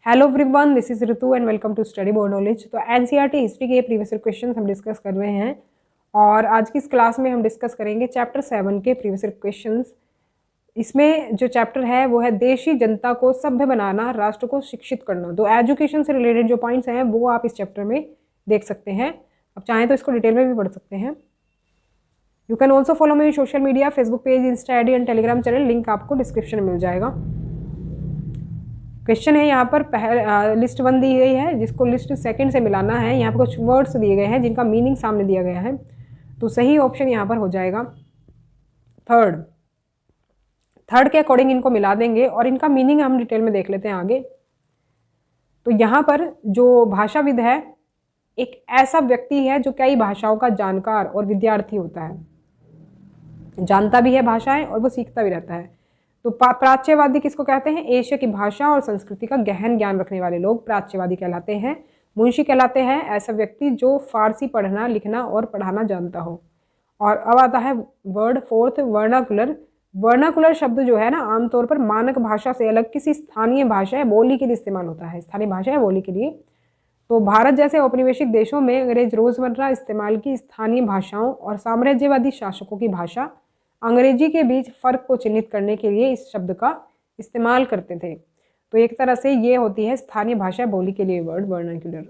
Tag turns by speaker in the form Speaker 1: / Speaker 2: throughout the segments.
Speaker 1: Hello everyone, this is Ritu and welcome to study board knowledge. तो NCERT history के previous question हम discuss कर रहे हैं और आज की इस क्लास में हम डिस्कस करेंगे चैप्टर 7 के प्रीवियस क्वेश्चंस। इसमें जो चैप्टर है वो है देशी जनता को सभ्य बनाना, राष्ट्र को शिक्षित करना। तो एजुकेशन से रिलेटेड जो पॉइंट्स हैं वो आप इस चैप्टर में देख सकते हैं। अब चाहें तो इसको डिटेल में भी पढ़ सकते हैं। यू कैन ऑल्सो फॉलो मेरी social media, Facebook page, Insta ID and Telegram channel, link आपको डिस्क्रिप्शन में मिल जाएगा। क्वेश्चन है यहाँ पर लिस्ट 1 दी गई है जिसको लिस्ट 2 से मिलाना है। यहाँ पर कुछ वर्ड्स दिए गए हैं जिनका मीनिंग सामने दिया गया है, तो सही ऑप्शन यहाँ पर हो जाएगा थर्ड के अकॉर्डिंग इनको मिला देंगे और इनका मीनिंग हम डिटेल में देख लेते हैं आगे। तो यहाँ पर जो भाषाविद है एक ऐसा व्यक्ति है जो कई भाषाओं का जानकार और विद्यार्थी होता है, जानता भी है भाषाएं और वो सीखता भी रहता है। तो प्राच्यवादी किसको कहते हैं? एशिया की भाषा और संस्कृति का गहन ज्ञान रखने वाले लोग प्राच्यवादी कहलाते हैं। मुंशी कहलाते हैं ऐसा व्यक्ति जो फारसी पढ़ना, लिखना और पढ़ाना जानता हो। और अब आता है वर्ड 4, वर्नाकुलर। वर्नाकुलर शब्द जो है ना, आमतौर पर मानक भाषा से अलग किसी स्थानीय भाषा या बोली के लिए इस्तेमाल होता है, स्थानीय भाषा या बोली के लिए। तो भारत जैसे औपनिवेशिक देशों में अंग्रेज रोजमर्रा इस्तेमाल की स्थानीय भाषाओं और साम्राज्यवादी शासकों की भाषा अंग्रेजी के बीच फर्क को चिन्हित करने के लिए इस शब्द का इस्तेमाल करते थे। तो एक तरह से ये होती है स्थानीय भाषा बोली के लिए वर्ड वर्नाक्यूलर।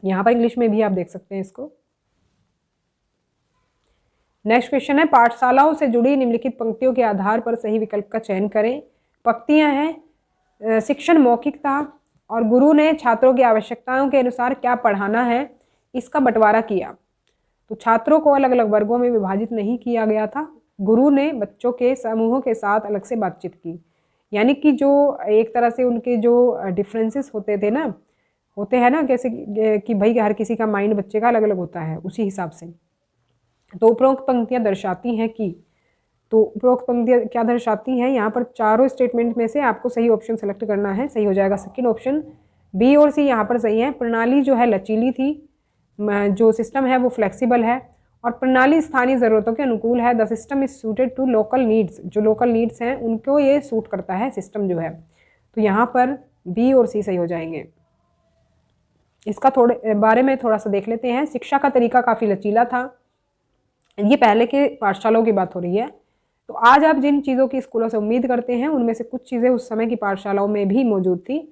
Speaker 1: यहाँ पर इंग्लिश में भी आप देख सकते हैं इसको। नेक्स्ट क्वेश्चन है पाठशालाओं से जुड़ी निम्नलिखित पंक्तियों के आधार पर सही विकल्प का चयन करें। पंक्तियां हैं शिक्षण मौखिक था और गुरु ने छात्रों की आवश्यकताओं के अनुसार क्या पढ़ाना है इसका बंटवारा किया। तो छात्रों को अलग अलग वर्गों में विभाजित नहीं किया गया था, गुरु ने बच्चों के समूहों के साथ अलग से बातचीत की। यानी कि जो एक तरह से उनके जो डिफरेंसेस होते थे ना, होते हैं ना, कैसे कि भाई हर किसी का माइंड बच्चे का अलग अलग होता है, उसी हिसाब से। तो उपरोक्त पंक्तियां दर्शाती हैं कि, तो उपरोक्त पंक्तियां क्या दर्शाती हैं? यहाँ पर चारों स्टेटमेंट में से आपको सही ऑप्शन सेलेक्ट करना है। सही हो जाएगा सेकंड ऑप्शन, बी और सी यहाँ पर सही है। प्रणाली जो है लचीली थी, जो सिस्टम है वो फ्लेक्सिबल है और प्रणाली स्थानीय ज़रूरतों के अनुकूल है। The system is suited to local needs, जो लोकल नीड्स हैं उनको ये सूट करता है सिस्टम जो है। तो यहाँ पर बी और सी सही हो जाएंगे। इसका थोड़े बारे में थोड़ा सा देख लेते हैं। शिक्षा का तरीका काफ़ी लचीला था। ये पहले के पाठशालाओं की बात हो रही है। तो आज आप जिन चीज़ों की स्कूलों से उम्मीद करते हैं उनमें से कुछ चीज़ें उस समय की पाठशालाओं में भी मौजूद थी।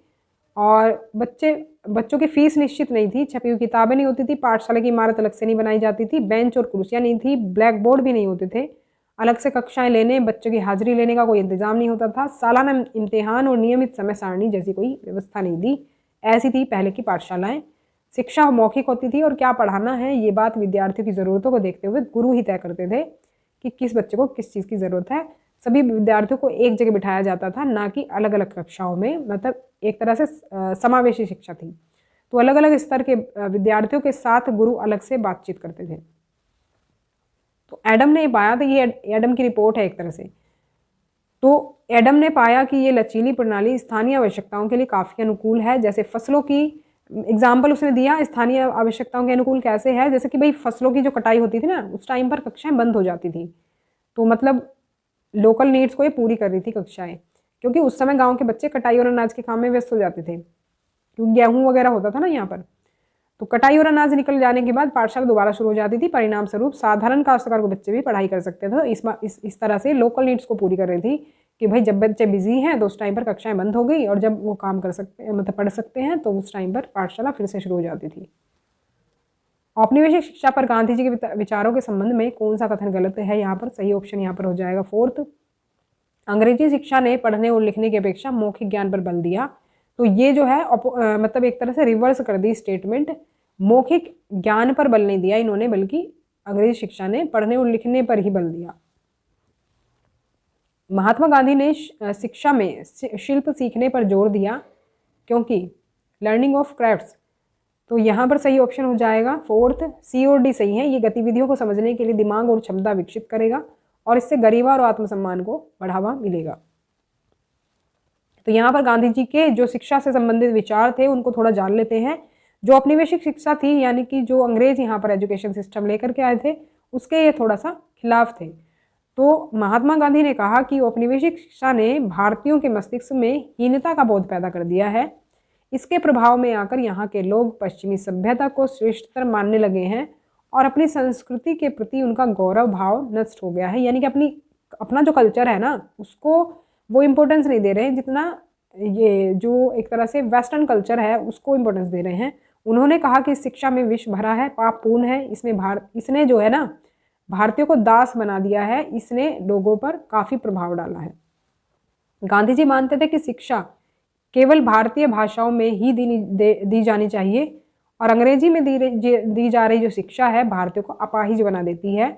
Speaker 1: और बच्चों की फीस निश्चित नहीं थी, छपी हुई किताबें नहीं होती थी, पाठशाला की इमारत अलग से नहीं बनाई जाती थी, बेंच और कुर्सियाँ नहीं थी, ब्लैक बोर्ड भी नहीं होते थे, अलग से कक्षाएं लेने, बच्चों की हाजिरी लेने का कोई इंतजाम नहीं होता था, सालाना इम्तिहान और नियमित समय सारणी जैसी कोई व्यवस्था नहीं थी। ऐसी थी पहले की पाठशालाएँ। शिक्षा मौखिक होती थी और क्या पढ़ाना है ये बात विद्यार्थियों की ज़रूरतों को देखते हुए गुरु ही तय करते थे कि किस बच्चे को किस चीज़ की ज़रूरत है। सभी विद्यार्थियों को एक जगह बिठाया जाता था, ना कि अलग अलग कक्षाओं में। मतलब एक तरह से समावेशी शिक्षा थी। तो अलग अलग स्तर के विद्यार्थियों के साथ गुरु अलग से बातचीत करते थे। तो एडम ने पाया था, ये एडम की रिपोर्ट है एक तरह से। तो एडम ने पाया कि ये लचीली प्रणाली स्थानीय आवश्यकताओं के लिए काफ़ी अनुकूल है। जैसे फसलों की एग्जाम्पल उसने दिया, स्थानीय आवश्यकताओं के अनुकूल कैसे है? जैसे कि भाई फसलों की जो कटाई होती थी ना, उस टाइम पर कक्षाएं बंद हो जाती थी। तो मतलब लोकल नीड्स को ये पूरी कर रही थी कक्षाएं, क्योंकि उस समय गांव के बच्चे कटाई और अनाज के काम में व्यस्त हो जाते थे, क्योंकि गेहूं वगैरह होता था ना यहाँ पर। तो कटाई और अनाज निकल जाने के बाद पाठशाला दोबारा शुरू हो जाती थी। परिणाम स्वरूप साधारण काश्तकार के बच्चे भी पढ़ाई कर सकते थे। तो इस तरह से लोकल नीड्स को पूरी कर रही थी कि भाई जब बच्चे बिजी हैं तो उस टाइम पर कक्षाएं बंद हो गई, और जब वो काम कर सकते हैं, मतलब पढ़ सकते हैं, तो उस टाइम पर पाठशाला फिर से शुरू हो जाती थी। औपनिवेशिक शिक्षा पर गांधी जी के विचारों के संबंध में कौन सा कथन गलत है? यहाँ पर सही ऑप्शन यहाँ पर हो जाएगा 4th, अंग्रेजी शिक्षा ने पढ़ने और लिखने की अपेक्षा मौखिक ज्ञान पर बल दिया। तो ये जो है मतलब एक तरह से रिवर्स कर दी स्टेटमेंट। मौखिक ज्ञान पर बल नहीं दिया इन्होंने, बल्कि अंग्रेजी शिक्षा ने पढ़ने और लिखने पर ही बल दिया। महात्मा गांधी ने शिक्षा में शिल्प सीखने पर जोर दिया, क्योंकि लर्निंग ऑफ क्राफ्ट्स। तो यहाँ पर सही ऑप्शन हो जाएगा 4th, सी और डी सही है। ये गतिविधियों को समझने के लिए दिमाग और क्षमता विकसित करेगा और इससे गरिमा और आत्मसम्मान को बढ़ावा मिलेगा। तो यहाँ पर गांधी जी के जो शिक्षा से संबंधित विचार थे उनको थोड़ा जान लेते हैं। जो औपनिवेशिक शिक्षा थी, यानी कि जो अंग्रेज यहाँ पर एजुकेशन सिस्टम लेकर के आए थे, उसके ये थोड़ा सा खिलाफ थे। तो महात्मा गांधी ने कहा कि औपनिवेशिक शिक्षा ने भारतीयों के मस्तिष्क में हीनता का बोध पैदा कर दिया है। इसके प्रभाव में आकर यहाँ के लोग पश्चिमी सभ्यता को श्रेष्ठतर मानने लगे हैं और अपनी संस्कृति के प्रति उनका गौरव भाव नष्ट हो गया है। यानी कि अपना जो कल्चर है ना, उसको वो इम्पोर्टेंस नहीं दे रहे हैं जितना ये जो एक तरह से वेस्टर्न कल्चर है उसको इम्पोर्टेंस दे रहे हैं। उन्होंने कहा कि शिक्षा में विष भरा है, पापपूर्ण है, इसने जो है ना भारतीयों को दास बना दिया है, इसने लोगों पर काफ़ी प्रभाव डाला है। गांधी जी मानते थे कि शिक्षा केवल भारतीय भाषाओं में ही दी जानी चाहिए और अंग्रेजी में दी जा रही जो शिक्षा है भारतीयों को अपाहिज बना देती है।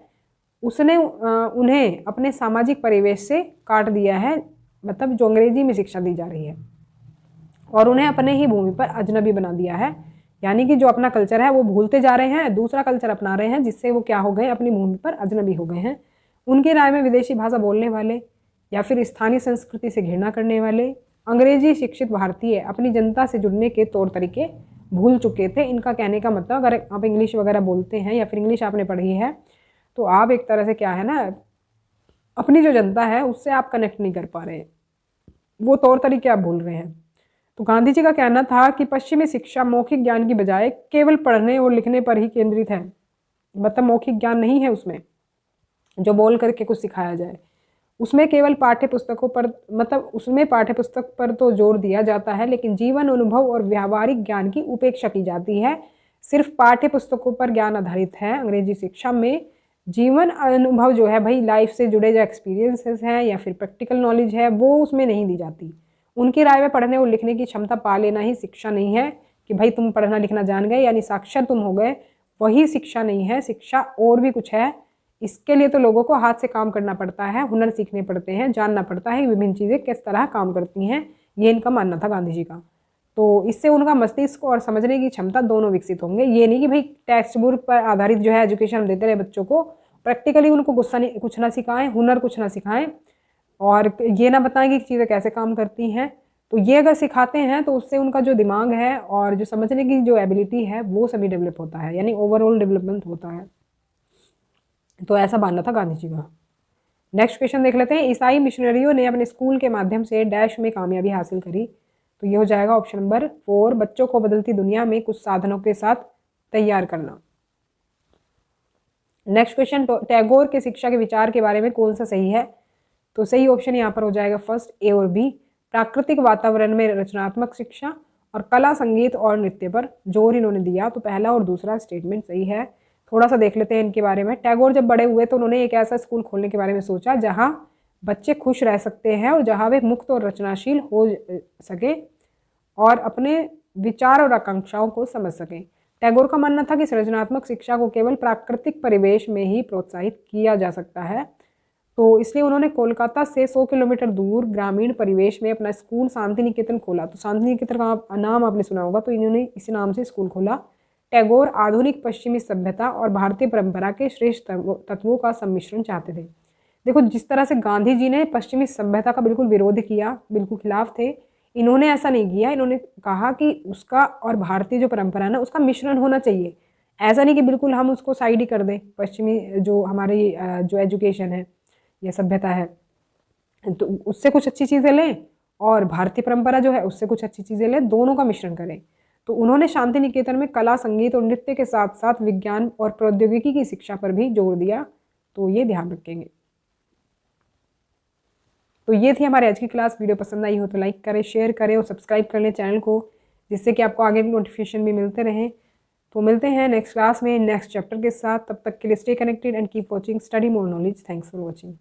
Speaker 1: उसने उन्हें अपने सामाजिक परिवेश से काट दिया है, मतलब जो अंग्रेजी में शिक्षा दी जा रही है, और उन्हें अपने ही भूमि पर अजनबी बना दिया है। यानी कि जो अपना कल्चर है वो भूलते जा रहे हैं, दूसरा कल्चर अपना रहे हैं, जिससे वो क्या हो गए, अपनी भूमि पर अजनबी हो गए हैं। उनकी राय में विदेशी भाषा बोलने वाले या फिर स्थानीय संस्कृति से घृणा करने वाले अंग्रेजी शिक्षित भारतीय अपनी जनता से जुड़ने के तौर तरीके भूल चुके थे। इनका कहने का मतलब, अगर आप इंग्लिश वगैरह बोलते हैं या फिर इंग्लिश आपने पढ़ी है तो आप एक तरह से क्या है ना, अपनी जो जनता है उससे आप कनेक्ट नहीं कर पा रहे हैं, वो तौर तरीके आप भूल रहे हैं। तो गांधी जी का कहना था कि पश्चिमी शिक्षा मौखिक ज्ञान की बजाय केवल पढ़ने और लिखने पर ही केंद्रित है, मतलब मौखिक ज्ञान नहीं है उसमें जो बोल करके कुछ सिखाया जाए। उसमें केवल पाठ्य पुस्तकों पर, मतलब उसमें पाठ्य पुस्तक पर तो जोर दिया जाता है लेकिन जीवन अनुभव और व्यावहारिक ज्ञान की उपेक्षा की जाती है। सिर्फ पाठ्य पुस्तकों पर ज्ञान आधारित है। अंग्रेजी शिक्षा में जीवन अनुभव जो है भाई, लाइफ से जुड़े जो एक्सपीरियंसेस हैं या फिर प्रैक्टिकल नॉलेज है वो उसमें नहीं दी जाती। उनकी राय में पढ़ने और लिखने की क्षमता पा लेना ही शिक्षा नहीं है कि भाई तुम पढ़ना लिखना जान गए यानी साक्षर तुम हो गए, वही शिक्षा नहीं है। शिक्षा और भी कुछ है। इसके लिए तो लोगों को हाथ से काम करना पड़ता है, हुनर सीखने पड़ते हैं, जानना पड़ता है विभिन्न चीज़ें किस तरह काम करती हैं। ये इनका मानना था गांधी जी का। तो इससे उनका मस्तिष्क और समझने की क्षमता दोनों विकसित होंगे। ये नहीं कि भाई टेक्स्ट बुक पर आधारित जो है एजुकेशन हम देते रहे बच्चों को, प्रैक्टिकली उनको कुछ ना सिखाएं, हुनर कुछ ना सिखाएं और ये ना बताएं कि चीज़ें कैसे काम करती हैं। तो ये अगर सिखाते हैं तो उससे उनका जो दिमाग है और जो समझने की जो एबिलिटी है वो सभी डेवलप होता है, यानी ओवरऑल डेवलपमेंट होता है। तो ऐसा मानना था गांधी जी का। नेक्स्ट क्वेश्चन देख लेते हैं। ईसाई मिशनरियों ने अपने स्कूल के माध्यम से डैश में कामयाबी हासिल करी। तो ये हो जाएगा ऑप्शन नंबर 4, बच्चों को बदलती दुनिया में कुछ साधनों के साथ तैयार करना। नेक्स्ट क्वेश्चन, टैगोर के शिक्षा के विचार के बारे में कौन सा सही है? तो सही ऑप्शन यहाँ पर हो जाएगा फर्स्ट ए और बी। प्राकृतिक वातावरण में रचनात्मक शिक्षा और कला, संगीत और नृत्य पर जोर इन्होंने दिया। तो पहला और दूसरा स्टेटमेंट सही है। थोड़ा सा देख लेते हैं इनके बारे में। टैगोर जब बड़े हुए तो उन्होंने एक ऐसा स्कूल खोलने के बारे में सोचा जहाँ बच्चे खुश रह सकते हैं और जहाँ वे मुक्त और रचनाशील हो सके और अपने विचार और आकांक्षाओं को समझ सकें। टैगोर का मानना था कि सृजनात्मक शिक्षा को केवल प्राकृतिक परिवेश में ही प्रोत्साहित किया जा सकता है। तो इसलिए उन्होंने कोलकाता से 100 किलोमीटर दूर ग्रामीण परिवेश में अपना स्कूल शांति निकेतन खोला। तो शांति निकेतन का नाम आपने सुना होगा, तो इन्होंने इसी नाम से स्कूल खोला। टैगोर आधुनिक पश्चिमी सभ्यता और भारतीय परंपरा के श्रेष्ठ तत्वों का सम्मिश्रण चाहते थे। देखो, जिस तरह से गांधी जी ने पश्चिमी सभ्यता का बिल्कुल विरोध किया, बिल्कुल खिलाफ थे, इन्होंने ऐसा नहीं किया। इन्होंने कहा कि उसका और भारतीय जो परंपरा है ना उसका मिश्रण होना चाहिए। ऐसा नहीं कि बिल्कुल हम उसको साइड ही कर दें, पश्चिमी जो हमारी जो एजुकेशन है या सभ्यता है तो उससे कुछ अच्छी चीज़ें लें और भारतीय परंपरा जो है उससे कुछ अच्छी चीज़ें लें, दोनों का मिश्रण करें। तो उन्होंने शांति निकेतन में कला, संगीत और नृत्य के साथ साथ विज्ञान और प्रौद्योगिकी की शिक्षा पर भी जोर दिया। तो ये ध्यान रखेंगे। तो ये थी हमारी आज की क्लास। वीडियो पसंद आई हो तो लाइक करें, शेयर करें और सब्सक्राइब कर लें चैनल को, जिससे कि आपको आगे नोटिफिकेशन भी मिलते रहें। तो मिलते हैं नेक्स्ट क्लास में नेक्स्ट चैप्टर के साथ। तब तक के लिए stay connected and keep watching study more knowledge. Thanks for watching.